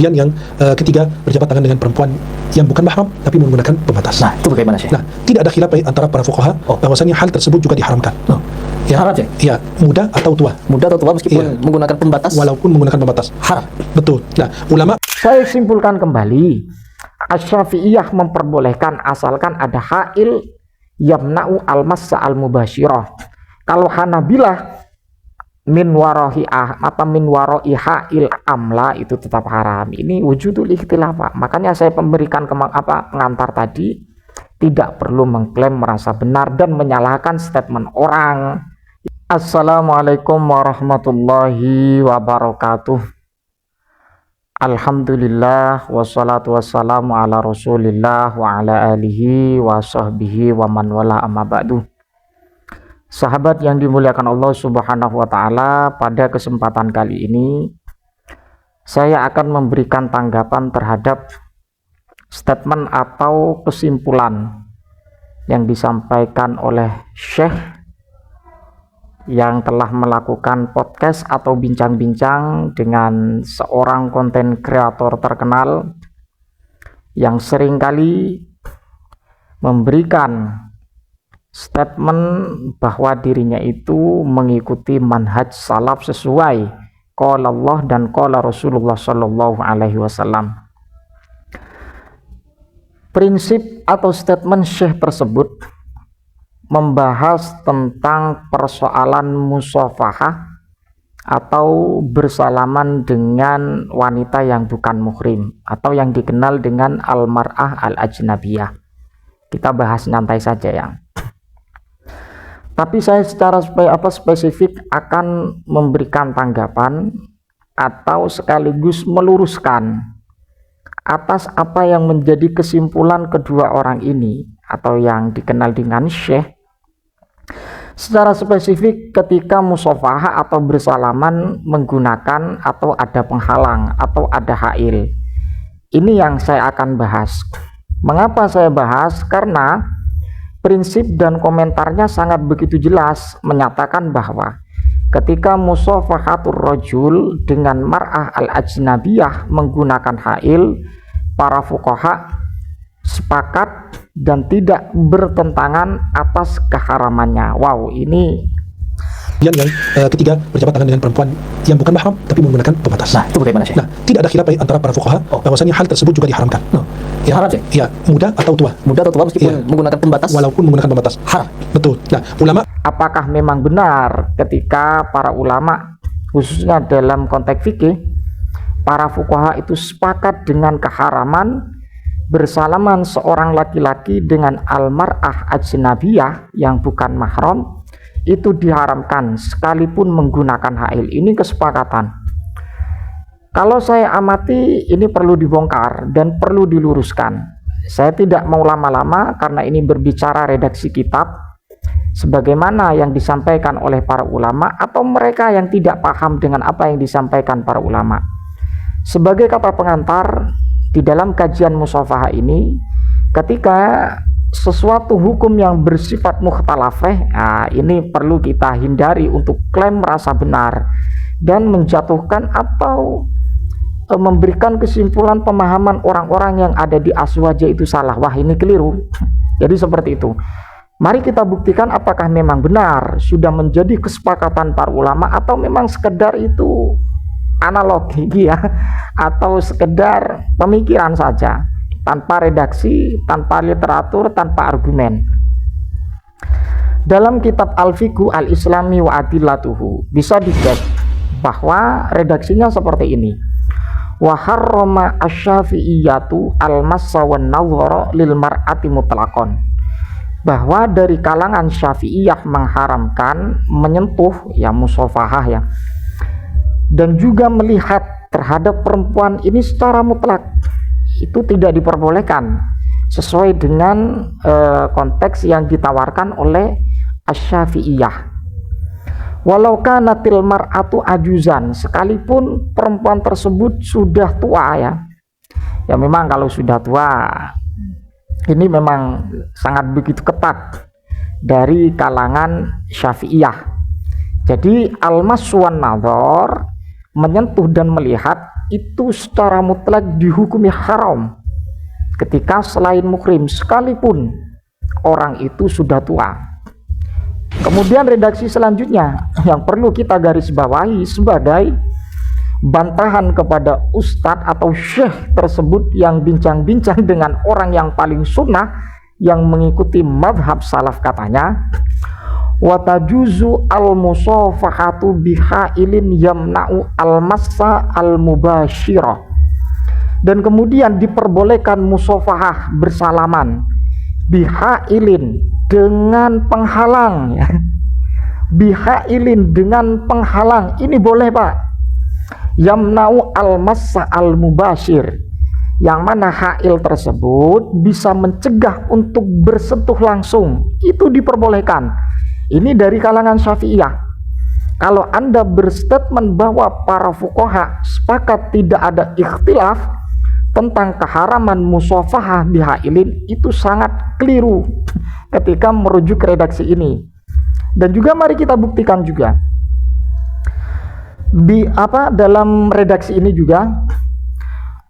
Yang ketiga, berjabat tangan dengan perempuan yang bukan mahram tapi menggunakan pembatas. Nah, itu bagaimana, Syekh? Nah, tidak ada khilaf antara para fuqaha bahwasanya hal tersebut juga diharamkan. Haram, Syekh? Ya, muda atau tua. Muda atau tua meskipun menggunakan pembatas? Walaupun menggunakan pembatas. Haram. Betul. Nah, ulama... Saya simpulkan kembali, Asy-Syafi'iyah memperbolehkan asalkan ada ha'il yamna'u al-massa al-mubasyirah. Kalau Hanabilah min warohi ha'il amla itu tetap haram. Ini wujudul ikhtilaf, Pak. Makanya saya memberikan pengantar tadi, tidak perlu mengklaim merasa benar dan menyalahkan statement orang. Assalamualaikum warahmatullahi wabarakatuh. Alhamdulillah wassalatu wassalamu ala rasulillah wa ala alihi wa sahbihi wa man wala amma ba'du. Sahabat yang dimuliakan Allah subhanahu wa ta'ala, pada kesempatan kali ini saya akan memberikan tanggapan terhadap statement atau kesimpulan yang disampaikan oleh Syekh yang telah melakukan podcast atau bincang-bincang dengan seorang konten kreator terkenal yang seringkali memberikan statement bahwa dirinya itu mengikuti manhaj salaf sesuai qala Allah dan qala Rasulullah sallallahu alaihi wasallam. Prinsip atau statement Syekh tersebut membahas tentang persoalan musafahah atau bersalaman dengan wanita yang bukan muhrim atau yang dikenal dengan al-mar'ah al-ajnabiyah. Kita bahas nyantai saja ya. Tapi saya secara spesifik akan memberikan tanggapan atau sekaligus meluruskan atas apa yang menjadi kesimpulan kedua orang ini atau yang dikenal dengan Syekh. Secara spesifik ketika musafahah atau bersalaman menggunakan atau ada penghalang atau ada ha'il. Ini yang saya akan bahas. Mengapa saya bahas? Karena prinsip dan komentarnya sangat begitu jelas menyatakan bahwa ketika musafahatur rajul dengan mar'ah al-ajnabiyah menggunakan ha'il, para fuqaha sepakat dan tidak bertentangan atas keharamannya. Wow, ini yang ketiga, berjabat tangan dengan perempuan yang bukan mahram tapi menggunakan pembatas. Nah, itu bagaimana, Syekh? Nah, tidak ada khilaf antara para fuqaha bahwasanya hal tersebut juga diharamkan. Haram, Syekh? Ya, muda atau tua. Muda atau tua meskipun menggunakan pembatas? Walaupun menggunakan pembatas. Haram. Betul. Nah, ulama, apakah memang benar ketika para ulama khususnya dalam konteks fikih, para fuqaha itu sepakat dengan keharaman bersalaman seorang laki-laki dengan al-mar'ah ajnabiyah yang bukan mahram itu diharamkan sekalipun menggunakan ha'il. Ini kesepakatan. Kalau saya amati, ini perlu dibongkar dan perlu diluruskan. Saya tidak mau lama-lama karena ini berbicara redaksi kitab sebagaimana yang disampaikan oleh para ulama atau mereka yang tidak paham dengan apa yang disampaikan para ulama. Sebagai kata pengantar, di dalam kajian musafahah ini, ketika sesuatu hukum yang bersifat mukhtalafah, ini perlu kita hindari untuk klaim merasa benar dan menjatuhkan atau memberikan kesimpulan pemahaman orang-orang yang ada di aswaja itu salah. Wah, ini keliru. Jadi seperti itu. Mari kita buktikan apakah memang benar sudah menjadi kesepakatan para ulama atau memang sekedar itu analogi ya, atau sekedar pemikiran saja tanpa redaksi, tanpa literatur, tanpa argumen. Dalam kitab Al-Fiqhu Al-Islami wa Adillatuhu bisa dicek bahwa redaksinya seperti ini. Wa harrama asy-Syafi'iyyatu al-massa wan nadhara lil mar'ati mutlaqan. Bahwa dari kalangan Syafi'iyah mengharamkan menyentuh ya musafahah ya, dan juga melihat terhadap perempuan ini secara mutlak. Itu tidak diperbolehkan sesuai dengan konteks yang ditawarkan oleh Asy-Syafi'iyah. Walau kanatil mar'atu ajuzan, sekalipun perempuan tersebut sudah tua ya. Ya memang kalau sudah tua ini memang sangat begitu ketat dari kalangan Syafi'iyah. Jadi al-mas wan nadhar, menyentuh dan melihat itu secara mutlak dihukumi haram ketika selain muhrim sekalipun orang itu sudah tua. Kemudian redaksi selanjutnya yang perlu kita garis bawahi sebagai bantahan kepada ustadz atau syekh tersebut yang bincang-bincang dengan orang yang paling sunnah yang mengikuti madhab salaf, katanya watajuzu al-musafahatu bihailin yamna'u al-massa al-mubashirah, dan kemudian diperbolehkan musafahah bersalaman bihailin dengan penghalang, ya. Bihailin dengan penghalang ini boleh, Pak. Yamna'u al-massa al-mubashir, yang mana hail tersebut bisa mencegah untuk bersentuh langsung, itu diperbolehkan. Ini dari kalangan Syafi'iyah. Kalau Anda berstatement bahwa para fuqaha sepakat tidak ada ikhtilaf tentang keharaman musafahah bihailin, itu sangat keliru ketika merujuk redaksi ini. Dan juga mari kita buktikan juga dalam redaksi ini juga,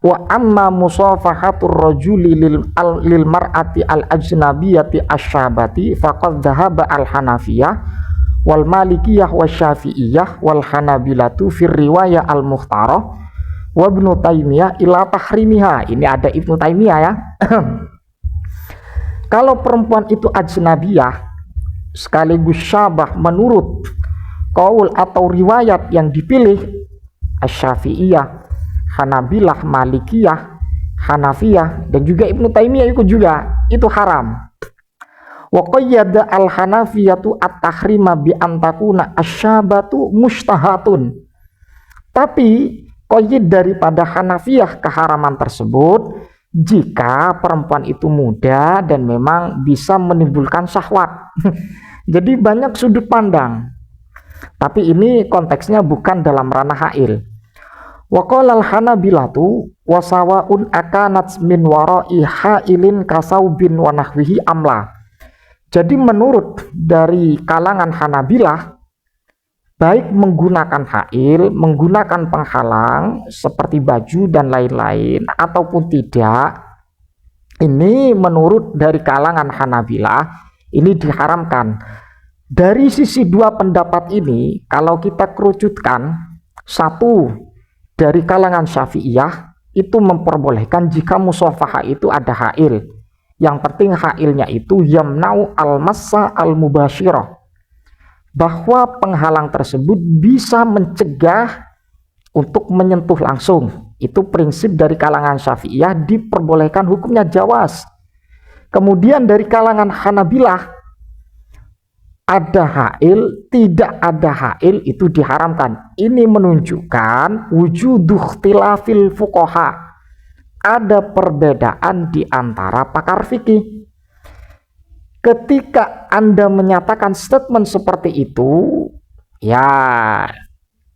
wa amma musafahatur rajuli lil mar'ati al ajnabiyati asyabati faqad dhahaba al hanafiyah wal malikiyah wasyafi'iyah wal hanabilatu fir riwayah al mukhtarah wa ibnu taimiyah ila tahrimiha. Ini ada Ibnu Taimiyah, ya. Kalau perempuan itu ajnabiyah sekaligus syabah menurut qaul atau riwayat yang dipilih asy-Syafi'iyah, Hanabilah, Malikiyah, Hanafiyah, dan juga Ibnu Taimiyah ikut juga, itu haram. Wa qayyada al-Hanafiyatu at-tahrima bi antakuna asyabatu mustahatun. Tapi qayyid daripada Hanafiyah keharaman tersebut jika perempuan itu muda dan memang bisa menimbulkan syahwat. Jadi banyak sudut pandang. Tapi ini konteksnya bukan dalam ranah hail. Wa qala al-Hanabilatu wa sawaun akanat min wara'i hailin kasaubin wa nahwihi amla. Jadi menurut dari kalangan Hanabilah, baik menggunakan hail, menggunakan penghalang seperti baju dan lain-lain ataupun tidak, ini menurut dari kalangan Hanabilah ini diharamkan. Dari sisi dua pendapat ini, kalau kita kerucutkan, satu dari kalangan Syafi'iyah itu memperbolehkan jika musafahah itu ada hail. Yang penting hailnya itu yamna'u al-massa al-mubashirah, bahwa penghalang tersebut bisa mencegah untuk menyentuh langsung. Itu prinsip dari kalangan Syafi'iyah, diperbolehkan, hukumnya jawaz. Kemudian dari kalangan Hanabilah, ada hail, tidak ada hail, itu diharamkan. Ini menunjukkan wujuduh ikhtilafil fuqaha, ada perbedaan di antara pakar fikih. Ketika Anda menyatakan statement seperti itu, ya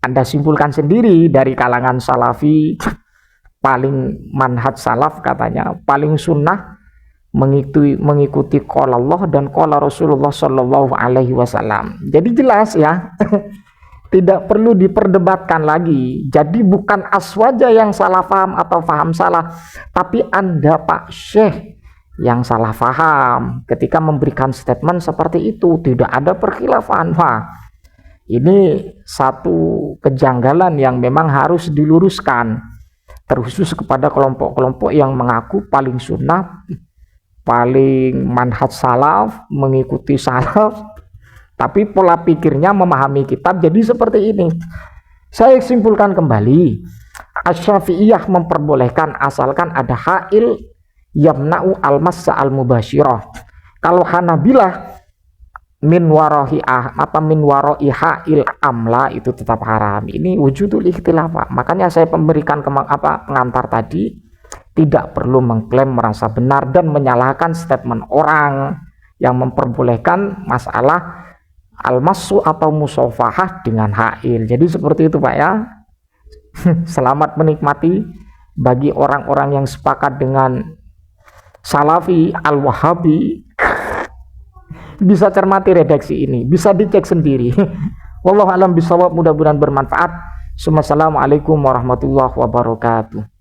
Anda simpulkan sendiri dari kalangan salafi, paling manhaj salaf katanya, paling sunnah mengikuti qala Allah dan qala Rasulullah Shallallahu Alaihi Wasallam. Jadi jelas, ya. Tidak perlu diperdebatkan lagi. Jadi bukan aswaja yang salah paham atau paham salah, tapi Anda Pak Syekh yang salah paham ketika memberikan statement seperti itu. Tidak ada perkhilafan. Wah, ini satu kejanggalan yang memang harus diluruskan, terkhusus kepada kelompok-kelompok yang mengaku paling sunnah, paling manhaj salaf, mengikuti salaf, tapi pola pikirnya memahami kitab jadi seperti ini. Saya simpulkan kembali, Asy-Syafi'iyah memperbolehkan asalkan ada hail yamna'u al-massa al-mubashirah. Kalau Hanabilah min warahi hail amla, itu tetap haram. Ini wujudul ikhtilaf. Makanya saya memberikan pengantar tadi, tidak perlu mengklaim merasa benar dan menyalahkan statement orang yang memperbolehkan masalah al-massu atau musafahah dengan hail. Jadi seperti itu, Pak, ya. Selamat menikmati bagi orang-orang yang sepakat dengan Salafi al-Wahabi. Bisa cermati redaksi ini, bisa dicek sendiri. Wallahu a'lam bishawab, mudah-mudahan bermanfaat. Assalamualaikum warahmatullahi wabarakatuh.